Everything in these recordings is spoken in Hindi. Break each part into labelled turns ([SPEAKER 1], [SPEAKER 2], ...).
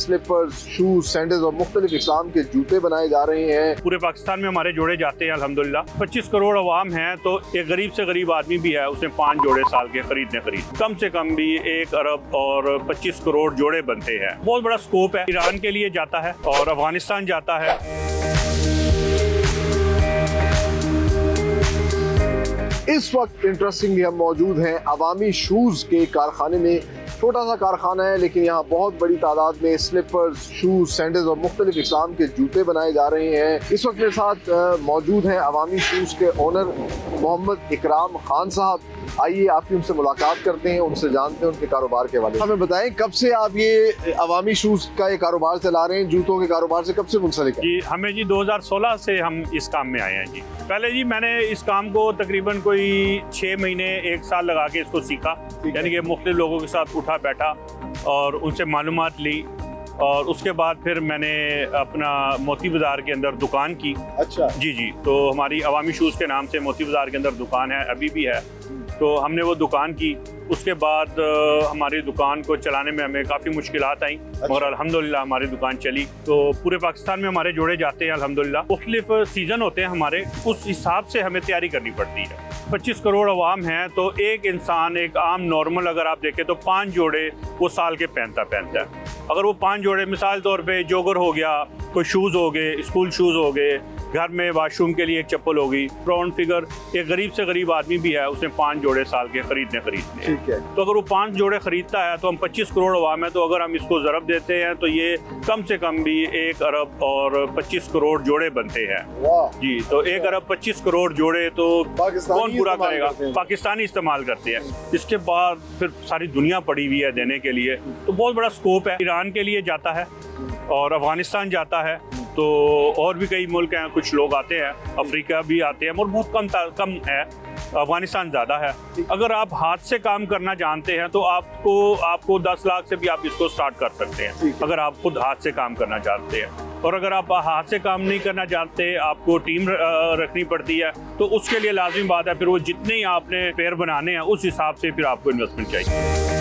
[SPEAKER 1] स्लीपर्स, शूज, सैंडल्स और मुख्तलिफ इस्लाम के जूते बनाए जा रहे हैं।
[SPEAKER 2] पूरे पाकिस्तान में हमारे जोड़े जाते हैं अल्हम्दुलिल्लाह। 25 करोड़ अवाम है, तो एक गरीब से गरीब आदमी भी है, उसने 5 जोड़े साल के खरीद कम से कम भी 1 अरब और 25 करोड़ जोड़े बनते हैं। बहुत बड़ा स्कोप है। ईरान के लिए जाता है और अफगानिस्तान जाता है।
[SPEAKER 1] इस वक्त इंटरेस्टिंगली हम मौजूद हैं अवामी शूज़ के कारखाने में। छोटा सा कारखाना है लेकिन यहाँ बहुत बड़ी तादाद में स्लीपर्स, शूज, सैंडल्स और मुख्तलिफ इस्लाम के जूते बनाए जा रहे हैं। इस वक्त मेरे साथ मौजूद हैं अवामी शूज़ के ओनर मोहम्मद इकराम खान साहब। आइए आपकी उनसे मुलाकात करते हैं, उनसे जानते हैं उनके कारोबार के बारे में। हमें बताएं कब से आप ये अवामी शूज़ का ये कारोबार चला रहे हैं, जूतों के कारोबार से कब से मुंसलिक है?
[SPEAKER 2] जी हमें जी 2016 से हम इस काम में आए हैं जी। पहले जी मैंने इस काम को तकरीबन कोई 6 महीने 1 साल लगा के इसको सीखा, यानी कि मुख्तलिफ लोगों के साथ उठा बैठा और उनसे मालूमात ली और उसके बाद फिर मैंने अपना मोती बाज़ार के अंदर दुकान की।
[SPEAKER 1] अच्छा
[SPEAKER 2] जी, तो हमारी अवामी शूज़ के नाम से मोती बाज़ार के अंदर दुकान है, अभी भी है। तो हमने वो दुकान की। उसके बाद हमारी दुकान को चलाने में हमें काफ़ी मुश्किलात आई।
[SPEAKER 1] अच्छा।
[SPEAKER 2] और अल्हम्दुलिल्लाह हमारी दुकान चली। तो पूरे पाकिस्तान में हमारे जोड़े जाते हैं अल्हम्दुलिल्लाह। मुख्तलिफ सीज़न होते हैं हमारे, उस हिसाब से हमें तैयारी करनी पड़ती है। 25 करोड़ अवाम हैं, तो एक इंसान, एक आम नॉर्मल अगर आप देखें तो 5 जोड़े वो साल के पहनता है। अगर वो 5 जोड़े मिसाल तौर पे जोगर हो गया, कोई शूज़ हो गए, स्कूल शूज़ हो गए, घर में वाशरूम के लिए एक चप्पल होगी, राउंड फिगर एक गरीब से गरीब आदमी भी है, उसने 5 जोड़े साल के खरीदने।
[SPEAKER 1] ठीक है।
[SPEAKER 2] तो अगर वो 5 जोड़े खरीदता है तो हम 25 करोड़ अवाम है, तो अगर हम इसको ज़रब देते हैं तो ये कम से कम भी 1 अरब और 25 करोड़ जोड़े बनते हैं।
[SPEAKER 1] वाह
[SPEAKER 2] जी, तो 1 अरब 25 करोड़ जोड़े तो कौन पूरा करेगा? पाकिस्तानी इस्तेमाल करते हैं। इसके बाद फिर सारी दुनिया पड़ी हुई है देने के लिए, तो बहुत बड़ा स्कोप है। ईरान के लिए जाता है और अफगानिस्तान जाता है, तो और भी कई मुल्क हैं, कुछ लोग आते हैं, अफ्रीका भी आते हैं, और बहुत कम है, अफगानिस्तान ज़्यादा है। अगर आप हाथ से काम करना जानते हैं तो आपको 10 लाख से भी आप इसको स्टार्ट कर सकते हैं, अगर आप खुद हाथ से काम करना जानते हैं। और अगर आप हाथ से काम नहीं करना जानते, आपको टीम रखनी पड़ती है, तो उसके लिए लाजिम बात है फिर वो जितने ही आपने पेयर बनाने हैं उस हिसाब से फिर आपको इन्वेस्टमेंट चाहिए।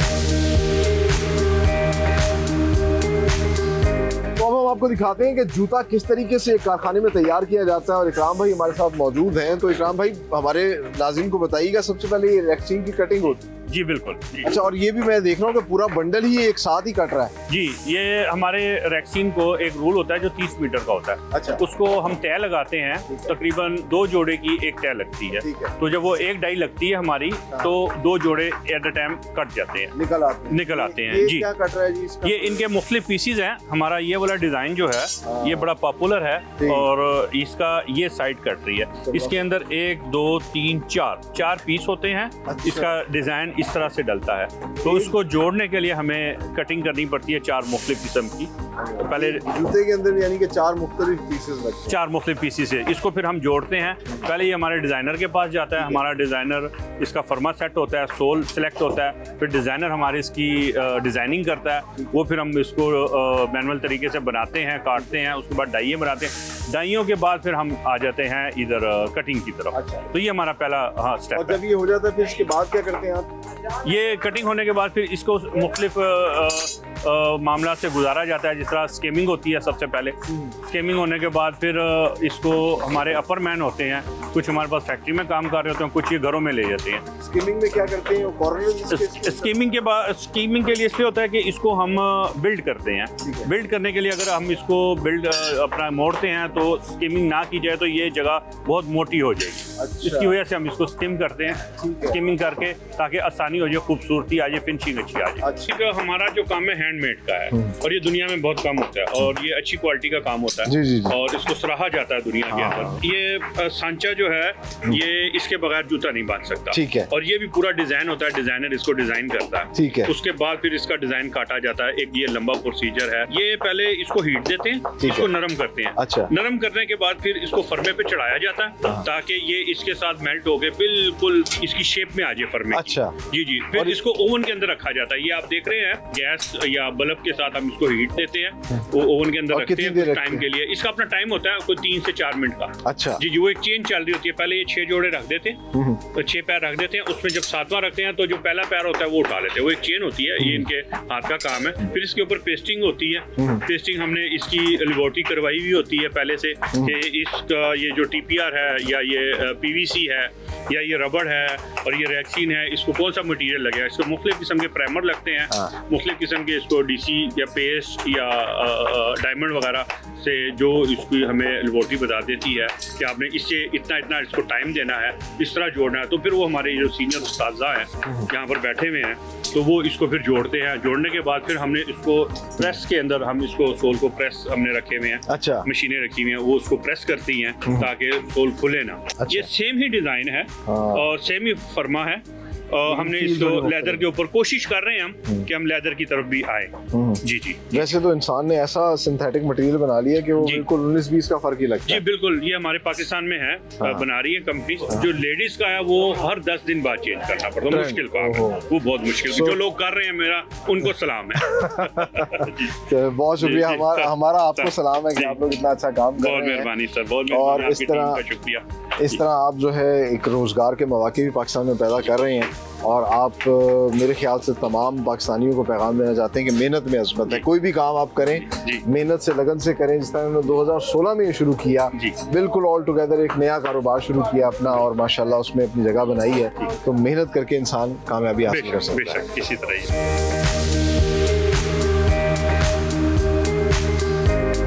[SPEAKER 1] तो अब हम आपको दिखाते हैं कि जूता किस तरीके से कारखाने में तैयार किया जाता है, और इकराम भाई हमारे साथ मौजूद हैं। तो इकराम भाई हमारे नाज़रीन को बताइएगा, सबसे पहले ये रैक्सीन की कटिंग होती है?
[SPEAKER 2] जी बिल्कुल जी।
[SPEAKER 1] अच्छा, और ये भी मैं देख रहा हूँ कि पूरा बंडल ही एक साथ ही कट रहा है।
[SPEAKER 2] जी, ये हमारे रैक्सीन को एक रूल होता है जो 30 मीटर का होता है।
[SPEAKER 1] अच्छा।
[SPEAKER 2] उसको हम तय लगाते हैं, तकरीबन 2 जोड़े की एक तय लगती है। तो जब वो एक डाई लगती है हमारी, तो 2 जोड़े एट अ टाइम कट जाते हैं, निकल आते हैं। जी,
[SPEAKER 1] क्या कट रहा है जी इसका?
[SPEAKER 2] ये इनके मुख्तलिफ पीसीज हैं। हमारा ये वाला डिजाइन जो है ये बड़ा पॉपुलर है, और इसका ये साइड कट रही है। इसके अंदर 1 2 3 4 पीस होते हैं। इसका डिजाइन इस तरह से डलता है, तो इसको जोड़ने के लिए हमें कटिंग करनी पड़ती है 4 मुख्तलिफ किस्म की। पहले
[SPEAKER 1] जूते के अंदर यानी कि 4 मुख्तलिफ पीसेस लगते हैं।
[SPEAKER 2] 4 मुख्तलिफ पीसेस है, इसको फिर हम जोड़ते हैं। पहले ये हमारे डिज़ाइनर के पास जाता है। हमारा डिज़ाइनर इसका फर्मा सेट होता है, सोल सेलेक्ट होता है, फिर डिज़ाइनर हमारे इसकी डिज़ाइनिंग करता है। वो फिर हम इसको मैनुअल तरीके से बनाते हैं, काटते हैं, उसके बाद डाइये बनाते हैं। डाइयों के बाद फिर हम आ जाते हैं इधर कटिंग की तरफ।
[SPEAKER 1] अच्छा।
[SPEAKER 2] तो ये हमारा पहला स्टेप है।
[SPEAKER 1] जब ये हो जाता है फिर इसके बाद क्या करते हैं आप?
[SPEAKER 2] ये कटिंग होने के बाद फिर इसको मुख्तलिफ मामला से गुजारा जाता है। जिस तरह स्केमिंग होती है सबसे पहले, स्केमिंग होने के बाद फिर इसको हमारे अपर मैन होते हैं, कुछ हमारे पास फैक्ट्री में काम कर रहे होते हैं, कुछ ये घरों में ले जाते हैं।
[SPEAKER 1] स्कीमिंग में क्या करते हैं?
[SPEAKER 2] स्कीमिंग के लिए इसलिए होता है कि इसको हम बिल्ड करते हैं। बिल्ड करने के लिए अगर हम इसको बिल्ड अपना मोड़ते हैं तो स्कीमिंग ना की जाए तो ये जगह बहुत मोटी हो जाएगी।
[SPEAKER 1] अच्छा।
[SPEAKER 2] इसकी वजह से हम इसको स्कीम करते हैं, स्कीमिंग करके, ताकि आसानी हो जाए, खूबसूरती आ जाए, फिनिशिंग अच्छी आ जाए।
[SPEAKER 1] अच्छा।
[SPEAKER 2] हमारा जो काम है हैंडमेड का है, और ये दुनिया में बहुत कम होता है, और ये अच्छी क्वालिटी का काम होता है।
[SPEAKER 1] जी।
[SPEAKER 2] और इसको सराहा जाता है दुनिया के अंदर। ये सांचा जो है, ये इसके बगैर जूता नहीं बांध सकता।
[SPEAKER 1] ठीक है।
[SPEAKER 2] और ये भी पूरा डिजाइन होता है, डिजाइनर इसको डिजाइन करता है।
[SPEAKER 1] ठीक है।
[SPEAKER 2] उसके बाद फिर इसका डिजाइन काटा जाता है। एक ये लंबा प्रोसीजर है। ये पहले इसको हीट देते हैं, इसको नरम करते हैं।
[SPEAKER 1] अच्छा।
[SPEAKER 2] नरम करने के बाद फिर इसको फर्मे पे चढ़ाया जाता है, ताकि ये इसके साथ मेल्ट हो गए, बिल्कुल इसकी शेप में आ जाए फर्मे।
[SPEAKER 1] अच्छा।
[SPEAKER 2] जी। फिर इसको ओवन के अंदर रखा जाता है। ये आप देख रहे हैं गैस या या बल्ब के साथ हम इसको हीट देते हैं, वो ओवन के अंदर
[SPEAKER 1] और
[SPEAKER 2] रखते
[SPEAKER 1] कितनी
[SPEAKER 2] हैं
[SPEAKER 1] देर
[SPEAKER 2] कुछ
[SPEAKER 1] रखते
[SPEAKER 2] टाइम के लिए। इसका अपना टाइम होता है कोई 3 से 4 मिनट का।
[SPEAKER 1] अच्छा
[SPEAKER 2] जी जी, वो एक चेन चल रही होती है, पहले ये 6 जोड़े रख देते हैं, तो 6 पैर रख देते हैं, उसमें जब 7वां रखते हैं तो जो पहला पैर होता है वो उठा लेते हैं। वो एक चेन होती है, ये इनके हाथ का काम है। फिर इसके ऊपर पेस्टिंग होती है, पेस्टिंग हमने इसकी लेबोरेटरी करवाई हुई होती है पहले से कि इसका ये जो TPR है या ये PVC है या ये रबड़ है और ये रैक्सीन है, इसको कौन सा मटेरियल लगेगा। इसको मुख्तलिफ किस्म के प्राइमर लगते हैं, मुख्तलिफ किस्म के इसको DC या पेस्ट या डायमंड वगैरह से जो इसकी हमें लेबोरेटरी बता देती है कि आपने इससे इतना इतना इसको टाइम देना है, इस तरह जोड़ना है। तो फिर वो हमारे जो सीनियर उस्ताज़ा हैं यहाँ पर बैठे हुए हैं, तो वो इसको फिर जोड़ते हैं। जोड़ने के बाद फिर हमने इसको प्रेस के अंदर, हम इसको सोल को प्रेस हमने रखे हुए हैं,
[SPEAKER 1] अच्छा
[SPEAKER 2] मशीनें रखी हुई हैं, वो उसको प्रेस करती हैं ताकि सोल खुले ना।
[SPEAKER 1] अच्छा।
[SPEAKER 2] ये सेम ही डिज़ाइन है
[SPEAKER 1] हाँ।
[SPEAKER 2] और सेम ही फर्मा है। हमने इसको लेदर के ऊपर कोशिश कर रहे हैं हम कि हम लेदर की तरफ भी आए। जी जी,
[SPEAKER 1] वैसे तो इंसान ने ऐसा सिंथेटिक मटेरियल बना लिया कि वो
[SPEAKER 2] जी।
[SPEAKER 1] बिल्कुल 19-20 का फर्क ही लगता
[SPEAKER 2] जी
[SPEAKER 1] है।
[SPEAKER 2] बिल्कुल, ये हमारे पाकिस्तान में है,
[SPEAKER 1] हाँ।
[SPEAKER 2] बना रही है कंपनी। जो लेडीज का है वो हर 10 दिन बाद चेंज करना पड़ता है,
[SPEAKER 1] ट्रेंड,
[SPEAKER 2] मुश्किल काम है
[SPEAKER 1] ओहो।
[SPEAKER 2] वो, बहुत मुश्किल।
[SPEAKER 1] So-
[SPEAKER 2] जो लोग कर रहे हैं मेरा उनको सलाम है। जी,
[SPEAKER 1] तो बहुत शुक्रिया,
[SPEAKER 2] जी,
[SPEAKER 1] हमारा
[SPEAKER 2] सर,
[SPEAKER 1] हमारा आपको
[SPEAKER 2] सर,
[SPEAKER 1] सलाम है कि
[SPEAKER 2] जी।
[SPEAKER 1] आप लोग इतना अच्छा काम कर
[SPEAKER 2] बहुत
[SPEAKER 1] रहे हैं।
[SPEAKER 2] मेहरबानी सर, बहुत
[SPEAKER 1] और
[SPEAKER 2] मेहरबानी,
[SPEAKER 1] इस
[SPEAKER 2] आपकी टीम
[SPEAKER 1] तरह-
[SPEAKER 2] का शुक्रिया।
[SPEAKER 1] इस तरह आप जो है एक रोज़गार के मौके भी पाकिस्तान में पैदा कर रहे हैं, और आप मेरे ख्याल से तमाम पाकिस्तानियों को पैगाम देना चाहते हैं कि मेहनत में अज़मत है। कोई भी काम आप करें
[SPEAKER 2] जी।
[SPEAKER 1] मेहनत से लगन से करें। जिस तरह उन्होंने 2016 में ये शुरू किया,
[SPEAKER 2] जी।
[SPEAKER 1] बिल्कुल ऑल टुगेदर एक नया कारोबार शुरू किया अपना, और माशाल्लाह उसमें अपनी जगह बनाई है। तो मेहनत करके इंसान कामयाबी हासिल कर
[SPEAKER 2] बेशक
[SPEAKER 1] सकता है।
[SPEAKER 2] बेशक, इसी तरह ही।